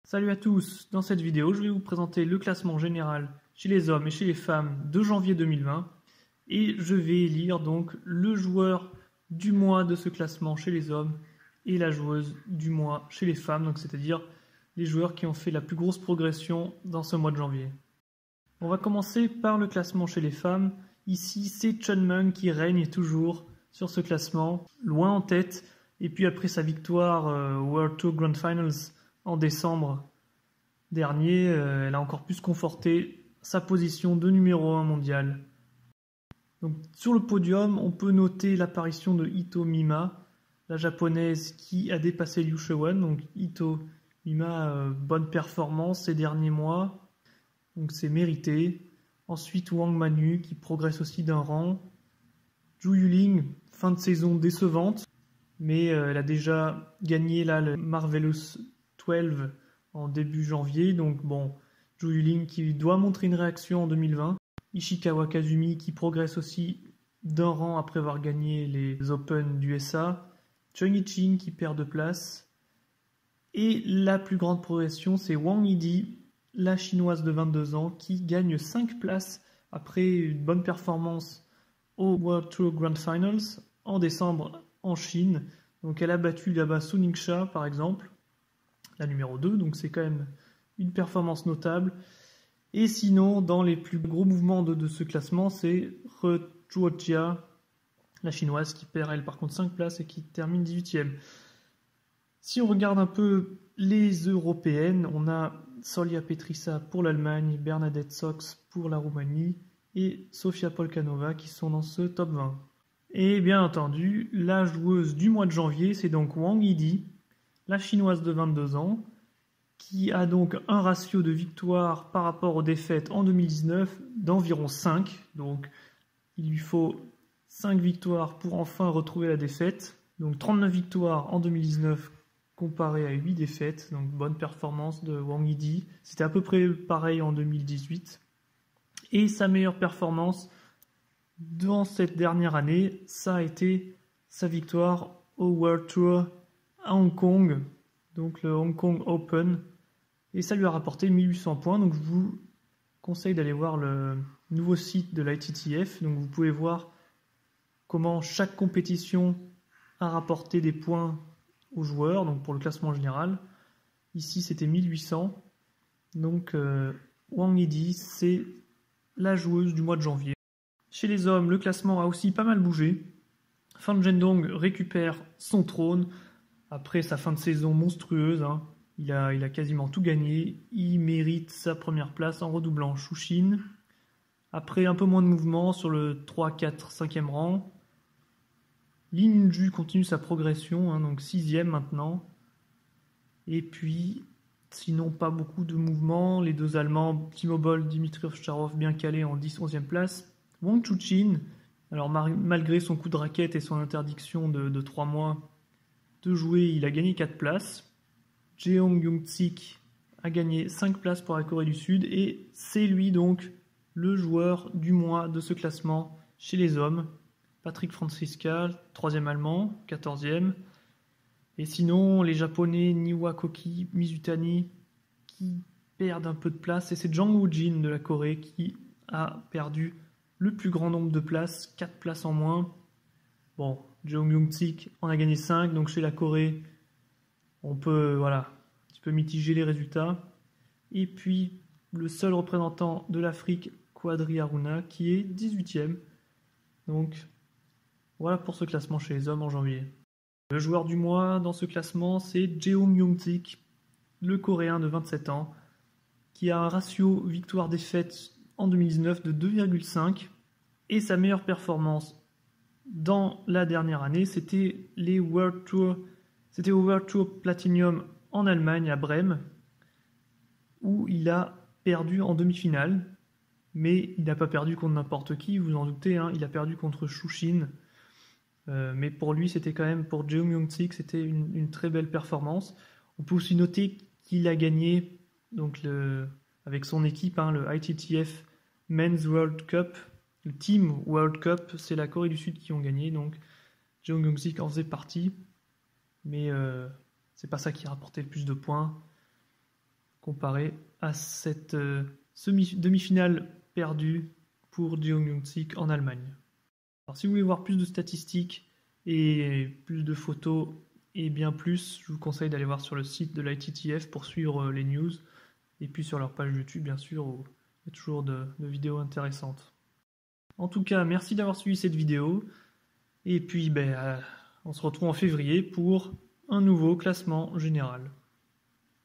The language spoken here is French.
Salut à tous, dans cette vidéo je vais vous présenter le classement général chez les hommes et chez les femmes de janvier 2020 et je vais élire donc le joueur du mois de ce classement chez les hommes et la joueuse du mois chez les femmes, donc c'est-à-dire les joueurs qui ont fait la plus grosse progression dans ce mois de janvier. On va commencer par le classement chez les femmes. Ici c'est Chun Meng qui règne toujours sur ce classement, loin en tête, et puis après sa victoire World Tour Grand Finals en décembre dernier, elle a encore plus conforté sa position de numéro 1 mondial. Donc, sur le podium, on peut noter l'apparition de Ito Mima, la japonaise qui a dépassé Liu Shewen. Donc Ito Mima, bonne performance ces derniers mois, donc c'est mérité. Ensuite Wang Manu qui progresse aussi d'un rang. Zhu Yuling, fin de saison décevante, mais elle a déjà gagné là, le Marvelous 12 en début janvier, donc bon, Zhu Yuling qui doit montrer une réaction en 2020. Ishikawa Kazumi qui progresse aussi d'un rang après avoir gagné les Open d'USA. Cheng Yiqing qui perd de place. Et la plus grande progression, c'est Wang Yidi, la chinoise de 22 ans, qui gagne 5 places après une bonne performance au World Tour Grand Finals en décembre en Chine. Donc elle a battu là-bas Su Ningxia par exemple, la numéro 2, donc c'est quand même une performance notable. Et sinon, dans les plus gros mouvements de ce classement, c'est He Zhuojia, la chinoise, qui perd elle par contre 5 places et qui termine 18e. Si on regarde un peu les européennes, on a Solia Petrissa pour l'Allemagne, Bernadette Sox pour la Roumanie et Sofia Polkanova qui sont dans ce top 20. Et bien entendu, la joueuse du mois de janvier, c'est donc Wang Yidi, la chinoise de 22 ans, qui a donc un ratio de victoire par rapport aux défaites en 2019 d'environ 5. Donc il lui faut 5 victoires pour enfin retrouver la défaite. Donc 39 victoires en 2019 comparé à 8 défaites. Donc bonne performance de Wang Yidi. C'était à peu près pareil en 2018. Et sa meilleure performance dans cette dernière année, ça a été sa victoire au World Tour à Hong Kong, donc le Hong Kong Open, et ça lui a rapporté 1800 points. Donc je vous conseille d'aller voir le nouveau site de l'ITTF, donc vous pouvez voir comment chaque compétition a rapporté des points aux joueurs, donc pour le classement général. Ici c'était 1800, donc Wang Yidi c'est la joueuse du mois de janvier. Chez les hommes, le classement a aussi pas mal bougé. Fan Zhendong récupère son trône après sa fin de saison monstrueuse, hein. Il a quasiment tout gagné. Il mérite sa première place en redoublant Xu Xin. Après un peu moins de mouvement sur le 3, 4, 5e rang. Lin Yunju continue sa progression, hein, donc 6e maintenant. Et puis, sinon pas beaucoup de mouvement. Les deux Allemands, Timo Boll, Dimitrov Ovtcharov bien calés en 10, 11e place. Wang Chuqin, alors malgré son coup de raquette et son interdiction de 3 mois de jouer, il a gagné 4 places. Jeong Young-sik a gagné 5 places pour la Corée du Sud et c'est lui donc le joueur du mois de ce classement chez les hommes. Patrick Franziska, 3e allemand, 14e. Et sinon, les japonais Niwa Koki, Mizutani qui perdent un peu de place. Et c'est Jang Woo-jin de la Corée qui a perdu le plus grand nombre de places, 4 places en moins. Bon, Jeong Young-sik en a gagné 5, donc chez la Corée, on peut, voilà, un petit peu mitiger les résultats. Et puis, le seul représentant de l'Afrique, Quadri Haruna, qui est 18e. Donc, voilà pour ce classement chez les hommes en janvier. Le joueur du mois dans ce classement, c'est Jeong Young-sik, le Coréen de 27 ans, qui a un ratio victoire-défaite en 2019 de 2,5. Et sa meilleure performance dans la dernière année, c'était au World Tour Platinum en Allemagne, à Brême, où il a perdu en demi-finale. Mais il n'a pas perdu contre n'importe qui, vous en doutez, hein, il a perdu contre Xu Xin. Mais pour lui, c'était quand même, pour Jeong Young-sik, c'était une très belle performance. On peut aussi noter qu'il a gagné donc avec son équipe, hein, le ITTF Men's World Cup, le Team World Cup, c'est la Corée du Sud qui ont gagné, donc Jeong Young-sik en faisait partie, mais c'est pas ça qui a rapporté le plus de points. comparé à cette demi-finale perdue pour Jeong Young-sik en Allemagne. Alors si vous voulez voir plus de statistiques et plus de photos et bien plus, je vous conseille d'aller voir sur le site de l'ITTF pour suivre les news, et puis sur leur page YouTube bien sûr, où il y a toujours de vidéos intéressantes. En tout cas, merci d'avoir suivi cette vidéo, et puis on se retrouve en février pour un nouveau classement général.